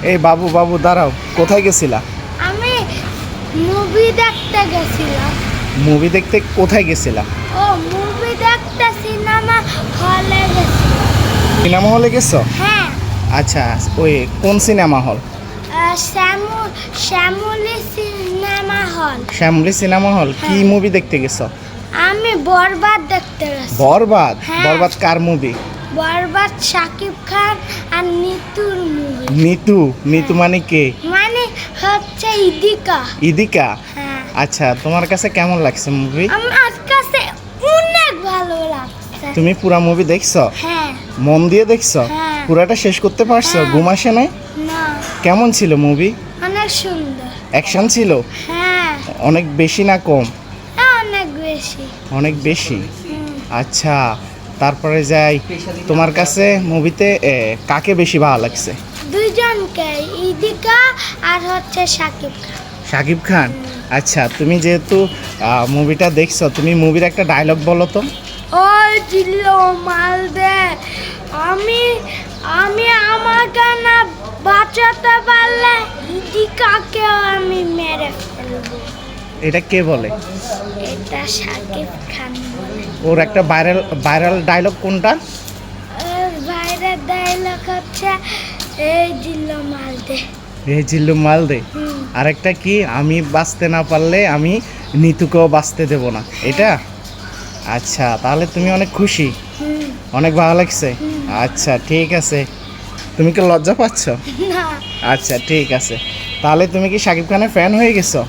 এই বাবু বাবু দাঁড়াও, কোথায় গেছিলা? আমি মুভি দেখতে গেছিলাম। মুভি দেখতে কোথায় গেছিলা? ও মুভি দেখতে সিনেমা হলে গেছিলাম। সিনেমা হলে গেছো? হ্যাঁ। আচ্ছা, ওই কোন cinema hall? Shyamoli cinema hall. Shyamoli cinema hall. কি হ্যাঁ। মুভি দেখতে গেছো? আমি বরবাদ দেখতে গেছি। বরবাদ? হ্যাঁ। বরবাদ কার মুভি? বরবাদ শাকিব খান আর নিতুর মুভি। নিতু? নিতু মানে কে? মানে হচ্ছে ইদিকা। ইদিকা? হ্যাঁ। আচ্ছা, তোমার কাছে কেমন লাগছে মুভি? আমার কাছে অনেক ভালো লাগছে। তুমি পুরা মুভি দেখছো? হ্যাঁ। মন দিয়ে দেখছো? হ্যাঁ। পুরাটা শেষ করতে পারছো? হ্যাঁ। ঘুম আসে নাই? না, কেমন ছিল মুভি? অনেক সুন্দর। অ্যাকশন ছিল? হ্যাঁ, অনেক বেশি না কম? অনেক বেশি। অনেক বেশি। হুম। আচ্ছা, তারপরে যাই, তোমার কাছে মুভিতে কাকে বেশি ভালো লাগছে? দুইজনকে, ইদিকা আর হচ্ছে শাকিব খান। শাকিব খান? আচ্ছা, তুমি যেহেতু মুভিটা দেখছো, তুমি মুভির একটা ডায়লগ বলো তো। ওই জিল্লো মাল দে, আমি আমি আমাকে না বাঁচাতে পারলে ইদিকাকেও আমি মেরে ফেলবো। এটা কে বলে? এটা শাকিব খান বলে। ওর একটা ভাইরাল ভাইরাল ডায়লগ কোনটা? ওর বাইরের ডায়লগ হচ্ছে এই জিল্লো মাল দে। রে জিল্লু মাল দে। হুম। আরেকটা কি, আমি বাঁচতে না পারলে আমি নিতুকেও বাঁচতে দেব না, এটা? আচ্ছা, তাহলে তুমি অনেক খুশি? হুম। অনেক ভালো লাগছে? আচ্ছা, ঠিক আছে। তুমি কি লজ্জা পাচ্ছ? না। আচ্ছা, ঠিক আছে। তাহলে তুমি কি শাকিব খানের ফ্যান হয়ে গেছো?